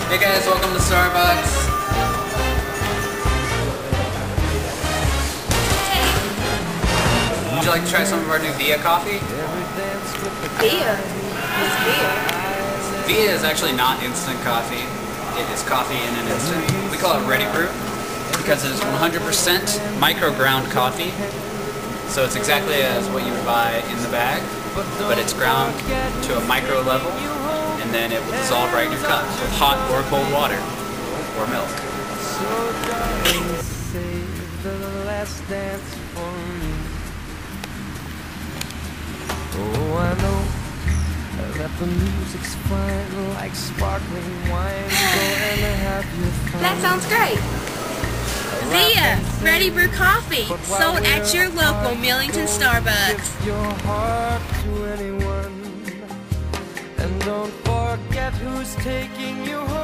Hey guys, welcome to Starbucks. Would you like to try some of our new Via coffee? Via? What's Via? Via is actually not instant coffee. It is coffee in an instant. We call it ready brew because it is 100% micro ground coffee. So it's exactly as what you would buy in the bag, but it's ground to a micro level, and then it will dissolve right in your cup with hot or cold water or milk. Oh, I know that the music's fine, like sparkling wine. Go and have your fun. That sounds great. Via Ready Brew Coffee, sold at your local Millington Starbucks. Give your heart to anyone, and don't forget who's taking you home.